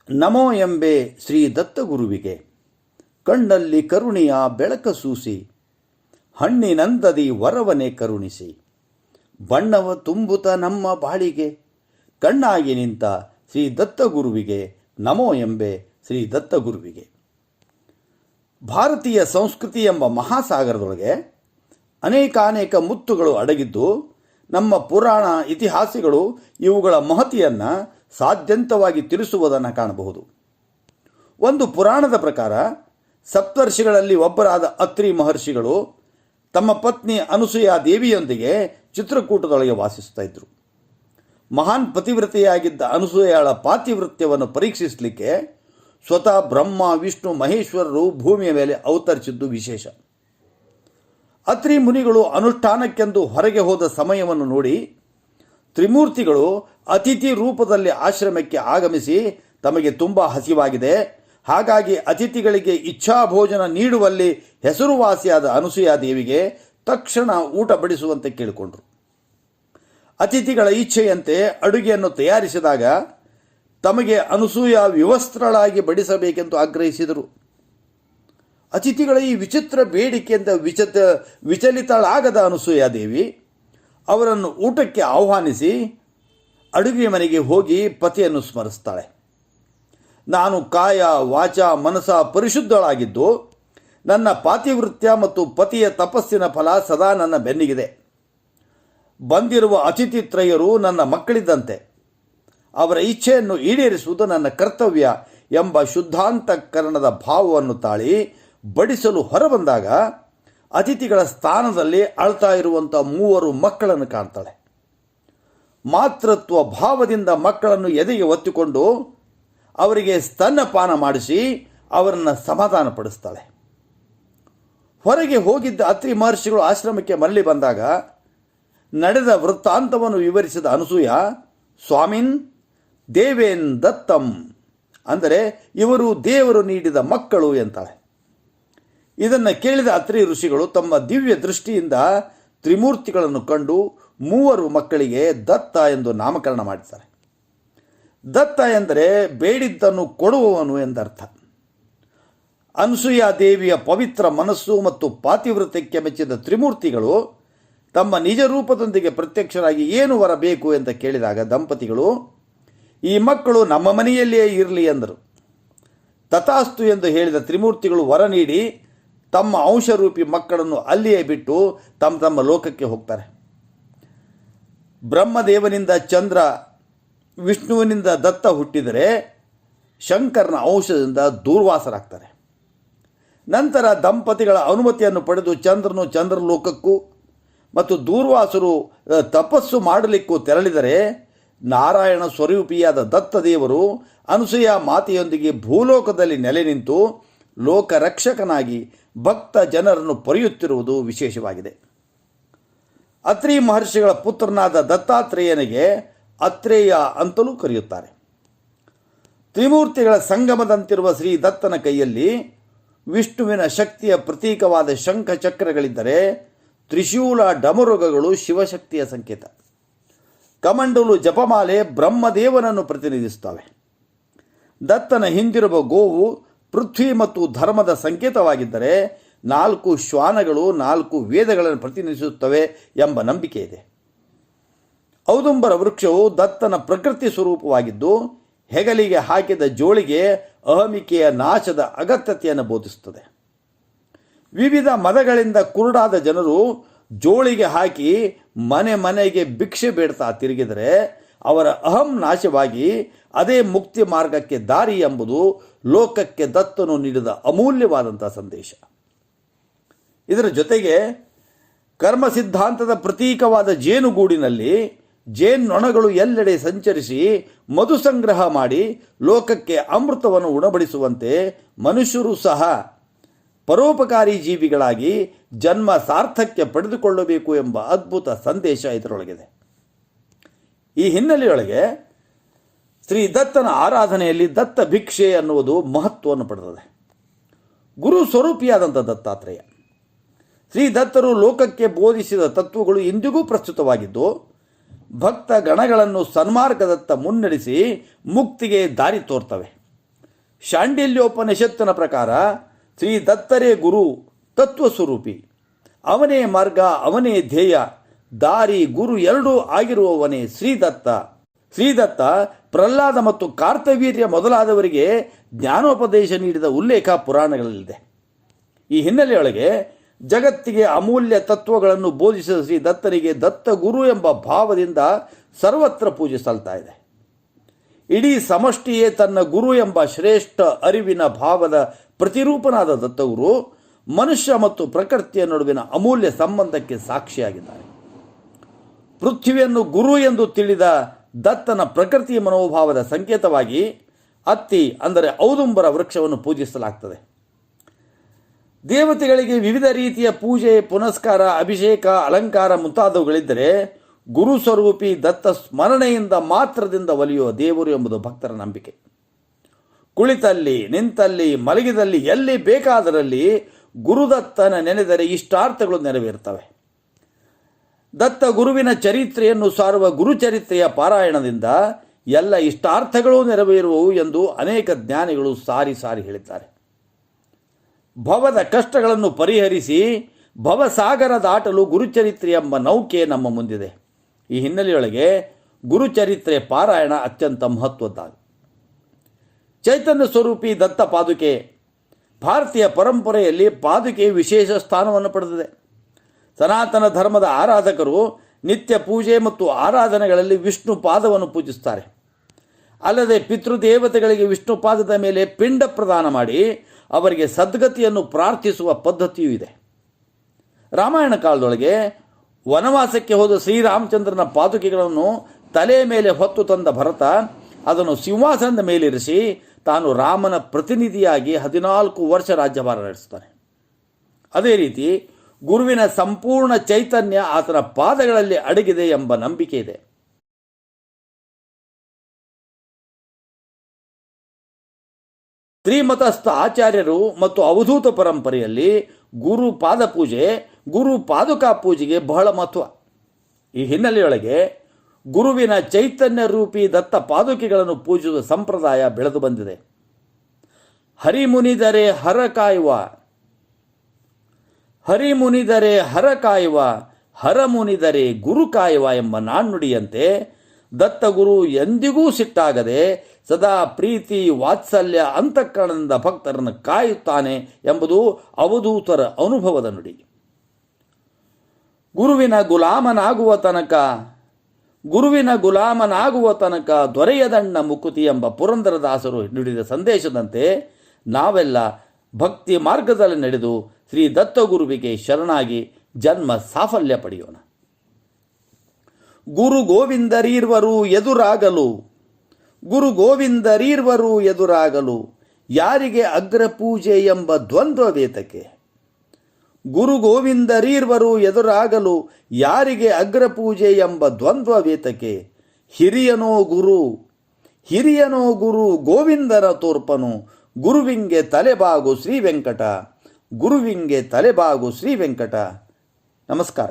ನಮೋ ಎಂಬೆ ಶ್ರೀ ದತ್ತಗುರುವಿಗೆ. ಕಣ್ಣಲ್ಲಿ ಕರುಣೆಯ ಬೆಳಕ ಸೂಸಿ, ಹಣ್ಣಿನಂದದಿ ವರವನೆ ಕರುಣಿಸಿ, ಬಣ್ಣವ ತುಂಬುತ್ತ ನಮ್ಮ ಬಾಳಿಗೆ ಕಣ್ಣಾಗಿ ನಿಂತ ಶ್ರೀ ದತ್ತಗುರುವಿಗೆ ನಮೋ ಎಂಬೆ ಶ್ರೀ ದತ್ತಗುರುವಿಗೆ. ಭಾರತೀಯ ಸಂಸ್ಕೃತಿ ಎಂಬ ಮಹಾಸಾಗರದೊಳಗೆ ಅನೇಕಾನೇಕ ಮುತ್ತುಗಳು ಅಡಗಿದ್ದು, ನಮ್ಮ ಪುರಾಣ ಇತಿಹಾಸಗಳು ಇವುಗಳ ಮಹತಿಯನ್ನು ಸಾಧ್ಯಂತವಾಗಿ ತಿಳಿಸುವುದನ್ನು ಕಾಣಬಹುದು. ಒಂದು ಪುರಾಣದ ಪ್ರಕಾರ ಸಪ್ತರ್ಷಿಗಳಲ್ಲಿ ಒಬ್ಬರಾದ ಅತ್ರಿ ಮಹರ್ಷಿಗಳು ತಮ್ಮ ಪತ್ನಿ ಅನಸೂಯ ದೇವಿಯೊಂದಿಗೆ ಚಿತ್ರಕೂಟದೊಳಗೆ ವಾಸಿಸ್ತಾ ಇದ್ದರು. ಮಹಾನ್ ಪತಿವ್ರತೆಯಾಗಿದ್ದ ಅನಸೂಯಳ ಪಾತಿವೃತ್ಯವನ್ನು ಪರೀಕ್ಷಿಸಲಿಕ್ಕೆ ಸ್ವತಃ ಬ್ರಹ್ಮ, ವಿಷ್ಣು, ಮಹೇಶ್ವರರು ಭೂಮಿಯ ಮೇಲೆ ಅವತರಿಸಿದ್ದು ವಿಶೇಷ. ಅತ್ರಿ ಮುನಿಗಳು ಅನುಷ್ಠಾನಕ್ಕೆಂದು ಹೊರಗೆ ಹೋದ ಸಮಯವನ್ನು ನೋಡಿ ತ್ರಿಮೂರ್ತಿಗಳು ಅತಿಥಿ ರೂಪದಲ್ಲಿ ಆಶ್ರಮಕ್ಕೆ ಆಗಮಿಸಿ, ತಮಗೆ ತುಂಬ ಹಸಿವಾಗಿದೆ, ಹಾಗಾಗಿ ಅತಿಥಿಗಳಿಗೆ ಇಚ್ಛಾಭೋಜನ ನೀಡುವಲ್ಲಿ ಹೆಸರುವಾಸಿಯಾದ ಅನಸೂಯ ದೇವಿಗೆ ತಕ್ಷಣ ಊಟ ಬಡಿಸುವಂತೆ ಕೇಳಿಕೊಂಡರು. ಅತಿಥಿಗಳ ಇಚ್ಛೆಯಂತೆ ಅಡುಗೆಯನ್ನು ತಯಾರಿಸಿದಾಗ ತಮಗೆ ಅನಸೂಯ ವಿವಸ್ತ್ರಳಾಗಿ ಬಡಿಸಬೇಕೆಂದು ಆಗ್ರಹಿಸಿದರು. ಅತಿಥಿಗಳ ಈ ವಿಚಿತ್ರ ಬೇಡಿಕೆಯಿಂದ ವಿಚಲಿತಳಾಗದ ಅನಸೂಯ ದೇವಿ ಅವರನ್ನು ಊಟಕ್ಕೆ ಆಹ್ವಾನಿಸಿ ಅಡುಗೆ ಮನೆಗೆ ಹೋಗಿ ಪತಿಯನ್ನು ಸ್ಮರಿಸ್ತಾಳೆ. ನಾನು ಕಾಯ ವಾಚ ಮನಸ ಪರಿಶುದ್ಧಳಾಗಿದ್ದು, ನನ್ನ ಪಾತಿವೃತ್ಯ ಮತ್ತು ಪತಿಯ ತಪಸ್ಸಿನ ಫಲ ಸದಾ ನನ್ನ ಬೆನ್ನಿಗಿದೆ. ಬಂದಿರುವ ಅತಿಥಿತ್ರಯರು ನನ್ನ ಮಕ್ಕಳಿದ್ದಂತೆ, ಅವರ ಇಚ್ಛೆಯನ್ನು ಈಡೇರಿಸುವುದು ನನ್ನ ಕರ್ತವ್ಯ ಎಂಬ ಶುದ್ಧಾಂತಕರಣದ ಭಾವವನ್ನು ತಾಳಿ ಬಡಿಸಲು ಹೊರಬಂದಾಗ ಅತಿಥಿಗಳ ಸ್ಥಾನದಲ್ಲಿ ಅಳ್ತಾ ಇರುವಂಥ 3 ಮಕ್ಕಳನ್ನು ಕಾಣ್ತಾಳೆ. ಮಾತೃತ್ವ ಭಾವದಿಂದ ಮಕ್ಕಳನ್ನು ಎದೆಗೆ ಒತ್ತಿಕೊಂಡು ಅವರಿಗೆ ಸ್ತನ್ಯಪಾನ ಮಾಡಿಸಿ ಅವರನ್ನು ಸಮಾಧಾನಪಡಿಸ್ತಾಳೆ. ಹೊರಗೆ ಹೋಗಿದ್ದ ಅತ್ರಿ ಮಹರ್ಷಿಗಳು ಆಶ್ರಮಕ್ಕೆ ಮರಳಿ ಬಂದಾಗ ನಡೆದ ವೃತ್ತಾಂತವನ್ನು ವಿವರಿಸಿದ ಅನಸೂಯ, ಸ್ವಾಮಿನ್ ದೇವೇನ್ ದತ್ತಂ, ಅಂದರೆ ಇವರು ದೇವರು ನೀಡಿದ ಮಕ್ಕಳು ಎಂತಾಳೆ. ಇದನ್ನು ಕೇಳಿದ ಅತ್ರಿ ಋಷಿಗಳು ತಮ್ಮ ದಿವ್ಯ ದೃಷ್ಟಿಯಿಂದ ತ್ರಿಮೂರ್ತಿಗಳನ್ನು ಕಂಡು 3 ಮಕ್ಕಳಿಗೆ ದತ್ತ ಎಂದು ನಾಮಕರಣ ಮಾಡಿದ್ದಾರೆ. ದತ್ತ ಎಂದರೆ ಬೇಡಿದ್ದನ್ನು ಕೊಡುವವನು ಎಂದರ್ಥ. ಅನಸೂಯ ದೇವಿಯ ಪವಿತ್ರ ಮನಸ್ಸು ಮತ್ತು ಪಾತಿವೃತ್ಯಕ್ಕೆ ಮೆಚ್ಚಿದ ತ್ರಿಮೂರ್ತಿಗಳು ತಮ್ಮ ನಿಜ ರೂಪದೊಂದಿಗೆ ಪ್ರತ್ಯಕ್ಷರಾಗಿ ಏನು ವರ ಬೇಕು ಅಂತ ಕೇಳಿದಾಗ ದಂಪತಿಗಳು, ಈ ಮಕ್ಕಳು ನಮ್ಮ ಮನೆಯಲ್ಲಿಯೇ ಇರಲಿ ಎಂದರು. ತಥಾಸ್ತು ಎಂದು ಹೇಳಿದ ತ್ರಿಮೂರ್ತಿಗಳು ವರ ನೀಡಿ ತಮ್ಮ ಅಂಶರೂಪಿ ಮಕ್ಕಳನ್ನು ಅಲ್ಲಿಯೇ ಬಿಟ್ಟು ತಮ್ಮ ತಮ್ಮ ಲೋಕಕ್ಕೆ ಹೋಗ್ತಾರೆ. ಬ್ರಹ್ಮದೇವನಿಂದ ಚಂದ್ರ, ವಿಷ್ಣುವಿನಿಂದ ದತ್ತ ಹುಟ್ಟಿದರೆ ಶಂಕರನ ಅಂಶದಿಂದ ದೂರ್ವಾಸರಾಗ್ತಾರೆ. ನಂತರ ದಂಪತಿಗಳ ಅನುಮತಿಯನ್ನು ಪಡೆದು ಚಂದ್ರನು ಚಂದ್ರಲೋಕಕ್ಕೂ ಮತ್ತು ದೂರ್ವಾಸರು ತಪಸ್ಸು ಮಾಡಲಿಕ್ಕೂ ತೆರಳಿದರೆ ನಾರಾಯಣ ಸ್ವರೂಪಿಯಾದ ದತ್ತದೇವರು ಅನಸೂಯ ಮಾತೆಯೊಂದಿಗೆ ಭೂಲೋಕದಲ್ಲಿ ನೆಲೆ ನಿಂತು ಲೋಕರಕ್ಷಕನಾಗಿ ಭಕ್ತ ಜನರನ್ನು ಪೊರೆಯುತ್ತಿರುವುದು ವಿಶೇಷವಾಗಿದೆ. ಅತ್ರಿ ಮಹರ್ಷಿಗಳ ಪುತ್ರನಾದ ದತ್ತಾತ್ರೇಯನಿಗೆ ಅತ್ರೇಯ ಅಂತಲೂ ಕರೆಯುತ್ತಾರೆ. ತ್ರಿಮೂರ್ತಿಗಳ ಸಂಗಮದಂತಿರುವ ಶ್ರೀ ದತ್ತನ ಕೈಯಲ್ಲಿ ವಿಷ್ಣುವಿನ ಶಕ್ತಿಯ ಪ್ರತೀಕವಾದ ಶಂಖ ಚಕ್ರಗಳಿದ್ದರೆ, ತ್ರಿಶೂಲ ಡಮರುಗಗಳು ಶಿವಶಕ್ತಿಯ ಸಂಕೇತ. ಕಮಂಡಲು ಜಪಮಾಲೆ ಬ್ರಹ್ಮದೇವನನ್ನು ಪ್ರತಿನಿಧಿಸುತ್ತವೆ. ದತ್ತನ ಹಿಂದಿರುವ ಗೋವು ಪೃಥ್ವಿ ಮತ್ತು ಧರ್ಮದ ಸಂಕೇತವಾಗಿದ್ದರೆ, 4 ಶ್ವಾನಗಳು 4 ವೇದಗಳನ್ನು ಪ್ರತಿನಿಧಿಸುತ್ತವೆ ಎಂಬ ನಂಬಿಕೆ ಇದೆ. ಔದುಂಬರ ವೃಕ್ಷವು ದತ್ತನ ಪ್ರಕೃತಿ ಸ್ವರೂಪವಾಗಿದ್ದು, ಹೆಗಲಿಗೆ ಹಾಕಿದ ಜೋಳಿಗೆ ಅಹಮಿಕೆಯ ನಾಶದ ಅಗತ್ಯತೆಯನ್ನು ಬೋಧಿಸುತ್ತದೆ. ವಿವಿಧ ಮದಗಳಿಂದ ಕುರುಡಾದ ಜನರು ಜೋಳಿಗೆ ಹಾಕಿ ಮನೆ ಮನೆಗೆ ಭಿಕ್ಷೆ ಬೇಡ್ತಾ ತಿರುಗಿದರೆ ಅವರ ಅಹಂ ನಾಶವಾಗಿ ಅದೇ ಮುಕ್ತಿ ಮಾರ್ಗಕ್ಕೆ ದಾರಿ ಎಂಬುದು ಲೋಕಕ್ಕೆ ದತ್ತನು ನೀಡಿದ ಅಮೂಲ್ಯವಾದಂಥ ಸಂದೇಶ. ಇದರ ಜೊತೆಗೆ ಕರ್ಮ ಸಿದ್ಧಾಂತದ ಪ್ರತೀಕವಾದ ಜೇನುಗೂಡಿನಲ್ಲಿ ಜೇನ್ನೊಣಗಳು ಎಲ್ಲೆಡೆ ಸಂಚರಿಸಿ ಮಧು ಸಂಗ್ರಹ ಮಾಡಿ ಲೋಕಕ್ಕೆ ಅಮೃತವನ್ನು ಉಣಬಡಿಸುವಂತೆ ಮನುಷ್ಯರು ಸಹ ಪರೋಪಕಾರಿ ಜೀವಿಗಳಾಗಿ ಜನ್ಮ ಸಾರ್ಥಕ್ಯ ಪಡೆದುಕೊಳ್ಳಬೇಕು ಎಂಬ ಅದ್ಭುತ ಸಂದೇಶ ಇದರೊಳಗಿದೆ. ಈ ಹಿನ್ನೆಲೆಯೊಳಗೆ ಶ್ರೀ ದತ್ತನ ಆರಾಧನೆಯಲ್ಲಿ ದತ್ತ ಭಿಕ್ಷೆ ಅನ್ನುವುದು ಮಹತ್ವವನ್ನು ಪಡೆದಿದೆ. ಗುರು ಸ್ವರೂಪಿಯಾದಂಥ ದತ್ತಾತ್ರೇಯ ಶ್ರೀ ದತ್ತರು ಲೋಕಕ್ಕೆ ಬೋಧಿಸಿದ ತತ್ವಗಳು ಇಂದಿಗೂ ಪ್ರಸ್ತುತವಾಗಿದ್ದು, ಭಕ್ತ ಗಣಗಳನ್ನು ಸನ್ಮಾರ್ಗದತ್ತ ಮುನ್ನಡೆಸಿ ಮುಕ್ತಿಗೆ ದಾರಿ ತೋರ್ತವೆ. ಶಾಂಡಿಲ್ಯೋಪನಿಷತ್ತಿನ ಪ್ರಕಾರ ಶ್ರೀ ದತ್ತರೇ ಗುರು, ತತ್ವಸ್ವರೂಪಿ. ಅವನೇ ಮಾರ್ಗ, ಅವನೇ ಧ್ಯೇಯ, ದಾರಿ, ಗುರು ಎರಡೂ ಆಗಿರುವವನೇ ಶ್ರೀದತ್ತ. ಶ್ರೀದತ್ತ ಪ್ರಹ್ಲಾದ ಮತ್ತು ಕಾರ್ತವೀರ್ಯ ಮೊದಲಾದವರಿಗೆ ಜ್ಞಾನೋಪದೇಶ ನೀಡಿದ ಉಲ್ಲೇಖ ಪುರಾಣಗಳಲ್ಲಿದೆ. ಈ ಹಿನ್ನೆಲೆಯೊಳಗೆ ಜಗತ್ತಿಗೆ ಅಮೂಲ್ಯ ತತ್ವಗಳನ್ನು ಬೋಧಿಸಿದ ಶ್ರೀ ದತ್ತನಿಗೆ ದತ್ತ ಗುರು ಎಂಬ ಭಾವದಿಂದ ಸರ್ವತ್ರ ಪೂಜಿಸಲ್ತಾ ಇದೆ. ಇಡೀ ಸಮಷ್ಟಿಯೇ ತನ್ನ ಗುರು ಎಂಬ ಶ್ರೇಷ್ಠ ಅರಿವಿನ ಭಾವದ ಪ್ರತಿರೂಪನಾದ ದತ್ತಗುರು ಮನುಷ್ಯ ಮತ್ತು ಪ್ರಕೃತಿಯ ನಡುವಿನ ಅಮೂಲ್ಯ ಸಂಬಂಧಕ್ಕೆ ಸಾಕ್ಷಿಯಾಗಿದ್ದಾರೆ. ಪೃಥ್ವಿಯನ್ನು ಗುರು ಎಂದು ತಿಳಿದ ದತ್ತನ ಪ್ರಕೃತಿ ಮನೋಭಾವದ ಸಂಕೇತವಾಗಿ ಅತ್ತಿ ಅಂದರೆ ಔದುಂಬರ ವೃಕ್ಷವನ್ನು ಪೂಜಿಸಲಾಗ್ತದೆ. ದೇವತೆಗಳಿಗೆ ವಿವಿಧ ರೀತಿಯ ಪೂಜೆ, ಪುನಸ್ಕಾರ, ಅಭಿಷೇಕ, ಅಲಂಕಾರ ಮುಂತಾದವುಗಳಿದ್ದರೆ ಗುರು ಸ್ವರೂಪಿ ದತ್ತ ಸ್ಮರಣೆಯಿಂದ ಮಾತ್ರದಿಂದ ಒಲಿಯುವ ದೇವರು ಎಂಬುದು ಭಕ್ತರ ನಂಬಿಕೆ. ಕುಳಿತಲ್ಲಿ, ನಿಂತಲ್ಲಿ, ಮಲಗಿದಲ್ಲಿ, ಎಲ್ಲಿ ಬೇಕಾದರಲ್ಲಿ ಗುರುದತ್ತನ ನೆನೆದರೆ ಇಷ್ಟಾರ್ಥಗಳು ನೆರವೇರ್ತವೆ. ದತ್ತ ಗುರುವಿನ ಚರಿತ್ರೆಯನ್ನು ಸಾರುವ ಗುರುಚರಿತ್ರೆಯ ಪಾರಾಯಣದಿಂದ ಎಲ್ಲ ಇಷ್ಟಾರ್ಥಗಳೂ ನೆರವೇರುವವು ಎಂದು ಅನೇಕ ಜ್ಞಾನಿಗಳು ಸಾರಿ ಸಾರಿ ಹೇಳಿದ್ದಾರೆ. ಭವದ ಕಷ್ಟಗಳನ್ನು ಪರಿಹರಿಸಿ ಭವಸಾಗರ ದಾಟಲು ಗುರುಚರಿತ್ರೆ ಎಂಬ ನೌಕೆ ನಮ್ಮ ಮುಂದಿದೆ. ಈ ಹಿನ್ನೆಲೆಯೊಳಗೆ ಗುರುಚರಿತ್ರೆ ಪಾರಾಯಣ ಅತ್ಯಂತ ಮಹತ್ವದ್ದಾಗಿದೆ. ಚೈತನ್ಯ ಸ್ವರೂಪಿ ದತ್ತ ಪಾದುಕೆ ಭಾರತೀಯ ಪರಂಪರೆಯಲ್ಲಿ ಪಾದುಕೆ ವಿಶೇಷ ಸ್ಥಾನವನ್ನು ಪಡೆದಿದೆ. ಸನಾತನ ಧರ್ಮದ ಆರಾಧಕರು ನಿತ್ಯ ಪೂಜೆ ಮತ್ತು ಆರಾಧನೆಗಳಲ್ಲಿ ವಿಷ್ಣು ಪಾದವನ್ನು ಪೂಜಿಸುತ್ತಾರೆ. ಅಲ್ಲದೆ ಪಿತೃದೇವತೆಗಳಿಗೆ ವಿಷ್ಣು ಪಾದದ ಮೇಲೆ ಪಿಂಡ ಪ್ರದಾನ ಮಾಡಿ ಅವರಿಗೆ ಸದ್ಗತಿಯನ್ನು ಪ್ರಾರ್ಥಿಸುವ ಪದ್ಧತಿಯೂ ಇದೆ. ರಾಮಾಯಣ ಕಾಲದೊಳಗೆ ವನವಾಸಕ್ಕೆ ಹೋದ ಶ್ರೀರಾಮಚಂದ್ರನ ಪಾದುಕೆಗಳನ್ನು ತಲೆಯ ಮೇಲೆ ಹೊತ್ತು ತಂದ ಭರತ ಅದನ್ನು ಸಿಂಹಾಸನದ ಮೇಲಿರಿಸಿ ತಾನು ರಾಮನ ಪ್ರತಿನಿಧಿಯಾಗಿ 14 ವರ್ಷ ರಾಜ್ಯಭಾರ ನಡೆಸುತ್ತಾನೆ. ಅದೇ ರೀತಿ ಗುರುವಿನ ಸಂಪೂರ್ಣ ಚೈತನ್ಯ ಆತನ ಪಾದಗಳಲ್ಲಿ ಅಡಗಿದೆ ಎಂಬ ನಂಬಿಕೆ ಇದೆ. ತ್ರಿಮತಸ್ಥ ಆಚಾರ್ಯರು ಮತ್ತು ಅವಧೂತ ಪರಂಪರೆಯಲ್ಲಿ ಗುರು ಪಾದ ಪೂಜೆ, ಗುರು ಪಾದುಕಾ ಪೂಜೆಗೆ ಬಹಳ ಮಹತ್ವ. ಈ ಹಿನ್ನೆಲೆಯೊಳಗೆ ಗುರುವಿನ ಚೈತನ್ಯ ರೂಪಿ ದತ್ತ ಪಾದುಕೆಗಳನ್ನು ಪೂಜಿಸುವ ಸಂಪ್ರದಾಯ ಬೆಳೆದು ಬಂದಿದೆ. ಹರಿಮುನಿದರೆ ಹರ ಕಾಯುವ, ಹರಿಮುನಿದರೆ ಹರ ಕಾಯುವ, ಹರಮುನಿದರೆ ಗುರು ಕಾಯುವ ಎಂಬ ನಾಣ್ಣುಡಿಯಂತೆ ದತ್ತಗುರು ಎಂದಿಗೂ ಸಿಟ್ಟಾಗದೆ ಸದಾ ಪ್ರೀತಿ, ವಾತ್ಸಲ್ಯ, ಅಂತಃಕರಣದಿಂದ ಭಕ್ತರನ್ನು ಕಾಯುತ್ತಾನೆ ಎಂಬುದು ಅವಧೂತರ ಅನುಭವದ ನುಡಿ. ಗುರುವಿನ ಗುಲಾಮನಾಗುವ ತನಕ ದೊರೆಯದಣ್ಣ ಮುಕುತಿ ಎಂಬ ಪುರಂದರದಾಸರು ನುಡಿದ ಸಂದೇಶದಂತೆ ನಾವೆಲ್ಲ ಭಕ್ತಿ ಮಾರ್ಗದಲ್ಲಿ ನಡೆದು ಶ್ರೀ ದತ್ತಗುರುವಿಗೆ ಶರಣಾಗಿ ಜನ್ಮ ಸಾಫಲ್ಯ ಪಡೆಯೋಣ. ಗುರು ಗೋವಿಂದರೀರ್ವರು ಎದುರಾಗಲು, ಗುರು ಗೋವಿಂದರೀರ್ವರು ಎದುರಾಗಲು ಯಾರಿಗೆ ಅಗ್ರಪೂಜೆ ಎಂಬ ದ್ವಂದ್ವವೇತಕ್ಕೆ. ಗುರು ಗೋವಿಂದರೀರ್ವರು ಎದುರಾಗಲು ಯಾರಿಗೆ ಅಗ್ರಪೂಜೆ ಎಂಬ ದ್ವಂದ್ವವೇತಕ್ಕೆ. ಹಿರಿಯನೋ ಗುರು ಗೋವಿಂದರ ತೋರ್ಪನು, ಗುರುವಿಂಗೆ ತಲೆಬಾಗು ಶ್ರೀ ವೆಂಕಟ, ಗುರುವಿಂಗೆ ತಲೆಬಾಗು ಶ್ರೀ ವೆಂಕಟ. ನಮಸ್ಕಾರ.